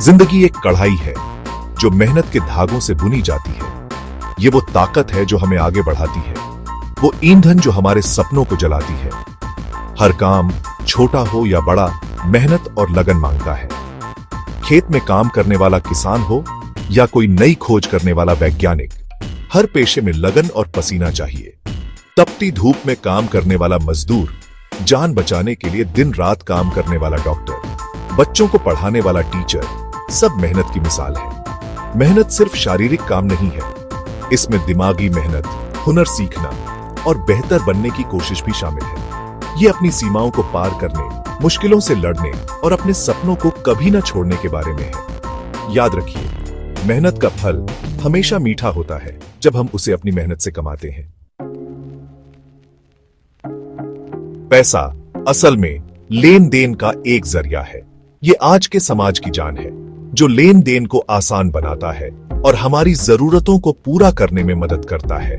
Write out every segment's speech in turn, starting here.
जिंदगी एक कढ़ाई है जो मेहनत के धागों से बुनी जाती है। ये वो ताकत है जो हमें आगे बढ़ाती है, वो ईंधन जो हमारे सपनों को जलाती है। हर काम छोटा हो या बड़ा मेहनत और लगन मांगता है। खेत में काम करने वाला किसान हो या कोई नई खोज करने वाला वैज्ञानिक, हर पेशे में लगन और पसीना चाहिए। तपती धूप में काम करने वाला मजदूर, जान बचाने के लिए दिन रात काम करने वाला डॉक्टर, बच्चों को पढ़ाने वाला टीचर, सब मेहनत की मिसाल है। मेहनत सिर्फ शारीरिक काम नहीं है, इसमें दिमागी मेहनत, हुनर सीखना और बेहतर बनने की कोशिश भी शामिल है। ये अपनी सीमाओं को पार करने, मुश्किलों से लड़ने और अपने सपनों को कभी न छोड़ने के बारे में है। याद रखिए, मेहनत का फल हमेशा मीठा होता है जब हम उसे अपनी मेहनत से कमाते हैं। पैसा असल में लेन देन का एक जरिया है। ये आज के समाज की जान है, जो लेन देन को आसान बनाता है और हमारी जरूरतों को पूरा करने में मदद करता है।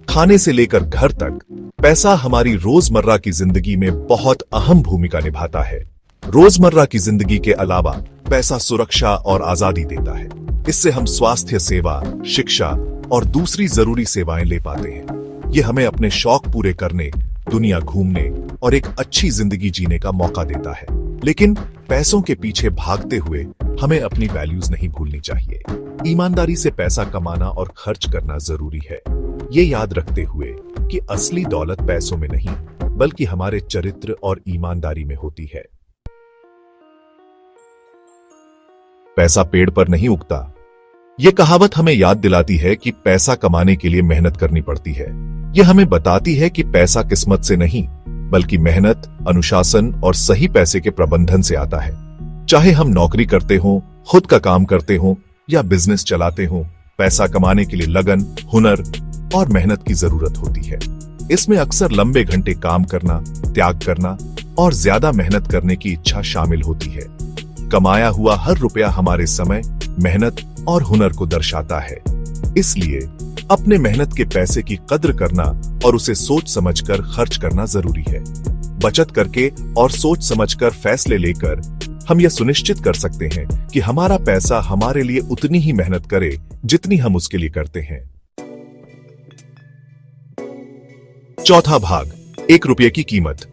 खाने से लेकर घर तक पैसा हमारी रोजमर्रा की जिंदगी में बहुत अहम भूमिका निभाता है। रोजमर्रा की जिंदगी के अलावा पैसा सुरक्षा और आजादी देता है। इससे हम स्वास्थ्य सेवा, शिक्षा और दूसरी जरूरी सेवाएं ले पाते हैं। ये हमें अपने शौक पूरे करने, दुनिया घूमने और एक अच्छी जिंदगी जीने का मौका देता है। लेकिन पैसों के पीछे भागते हुए हमें अपनी वैल्यूज नहीं भूलनी चाहिए। ईमानदारी से पैसा कमाना और खर्च करना जरूरी है, ये याद रखते हुए कि असली दौलत पैसों में नहीं बल्कि हमारे चरित्र और ईमानदारी में होती है। पैसा पेड़ पर नहीं उगता। ये कहावत हमें याद दिलाती है कि पैसा कमाने के लिए मेहनत करनी पड़ती है। यह हमें बताती है कि पैसा किस्मत से नहीं बल्कि मेहनत, अनुशासन और सही पैसे के प्रबंधन से आता है। चाहे हम नौकरी करते हों, खुद का काम करते हों या बिजनेस चलाते हों, पैसा कमाने के लिए लगन, हुनर और मेहनत की जरूरत होती है। इसमें अक्सर लंबे घंटे काम करना, त्याग करना और ज्यादा मेहनत करने की इच्छा शामिल होती है। कमाया हुआ हर रुपया हमारे समय, मेहनत और हुनर को दर्शाता है। इसलिए अपने मेहनत के पैसे की कद्र करना और उसे सोच समझकर खर्च करना जरूरी है। बचत करके और सोच समझकर फैसले लेकर हम यह सुनिश्चित कर सकते हैं कि हमारा पैसा हमारे लिए उतनी ही मेहनत करे जितनी हम उसके लिए करते हैं। चौथा भाग, 1 रुपये की कीमत।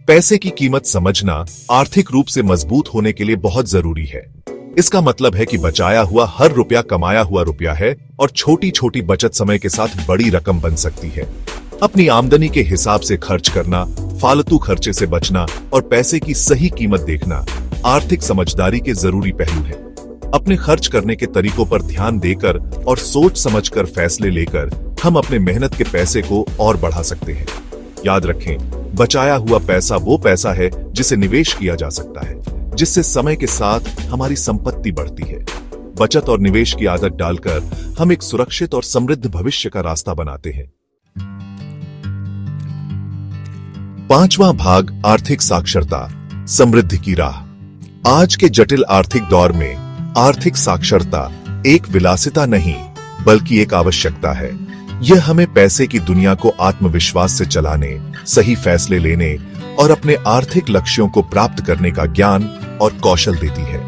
पैसे की कीमत समझना आर्थिक रूप से मजबूत होने के लिए बहुत जरूरी है। इसका मतलब है कि बचाया हुआ हर रुपया कमाया हुआ रुपया है और छोटी छोटी बचत समय के साथ बड़ी रकम बन सकती है। अपनी आमदनी के हिसाब से खर्च करना, फालतू खर्चे से बचना और पैसे की सही कीमत देखना आर्थिक समझदारी के जरूरी पहलू है। अपने खर्च करने के तरीकों पर ध्यान देकर और सोच समझकर फैसले लेकर हम अपने मेहनत के पैसे को और बढ़ा सकते हैं। याद रखें, बचाया हुआ पैसा वो पैसा है जिसे निवेश किया जा सकता है, जिससे समय के साथ हमारी संपत्ति बढ़ती है। बचत और निवेश की आदत डालकर हम एक सुरक्षित और समृद्ध भविष्य का रास्ता बनाते हैं। 5वां भाग, आर्थिक साक्षरता, समृद्धि की राह। आज के जटिल आर्थिक दौर में आर्थिक साक्षरता एक विलासिता नहीं बल्कि एक आवश्यकता है। यह हमें पैसे की दुनिया को आत्मविश्वास से चलाने, सही फैसले लेने और अपने आर्थिक लक्ष्यों को प्राप्त करने का ज्ञान और कौशल देती है।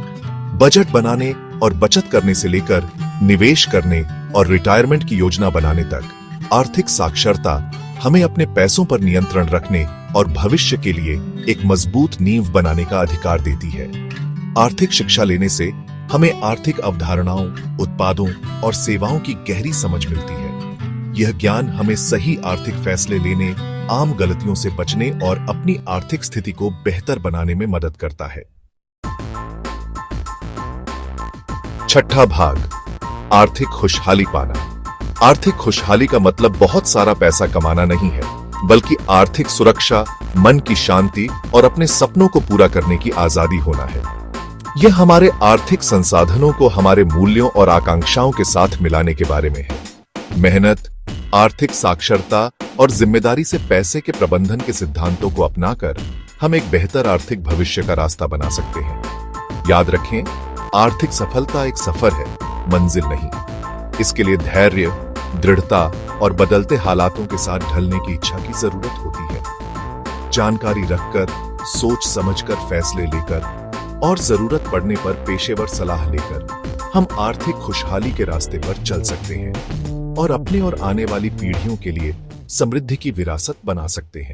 बजट बनाने और बचत करने से लेकर निवेश करने और रिटायरमेंट की योजना बनाने तक, आर्थिक साक्षरता हमें अपने पैसों पर नियंत्रण रखने और भविष्य के लिए एक मजबूत नींव बनाने का अधिकार देती है। आर्थिक शिक्षा लेने से हमें आर्थिक अवधारणाओं, उत्पादों और सेवाओं की गहरी समझ मिलती है। यह ज्ञान हमें सही आर्थिक फैसले लेने, आम गलतियों से बचने और अपनी आर्थिक स्थिति को बेहतर बनाने में मदद करता है। 6ठा भाग, आर्थिक खुशहाली पाना। आर्थिक खुशहाली का मतलब बहुत सारा पैसा कमाना नहीं है, बल्कि आर्थिक सुरक्षा, मन की शांति और अपने सपनों को पूरा करने की आजादी होना है। यह हमारे आर्थिक संसाधनों को हमारे मूल्यों और आकांक्षाओं के साथ मिलाने के बारे में है। मेहनत, आर्थिक साक्षरता और जिम्मेदारी से पैसे के प्रबंधन के सिद्धांतों को अपनाकर हम एक बेहतर आर्थिक भविष्य का रास्ता बना सकते हैं। याद रखें, आर्थिक सफलता एक सफर है, मंजिल नहीं। इसके लिए धैर्य, दृढ़ता और बदलते हालातों के साथ ढलने की इच्छा की जरूरत होती है। जानकारी रखकर, सोच समझकर फैसले लेकर और जरूरत पड़ने पर पेशेवर सलाह लेकर हम आर्थिक खुशहाली के रास्ते पर चल सकते हैं और अपने और आने वाली पीढ़ियों के लिए समृद्धि की विरासत बना सकते हैं।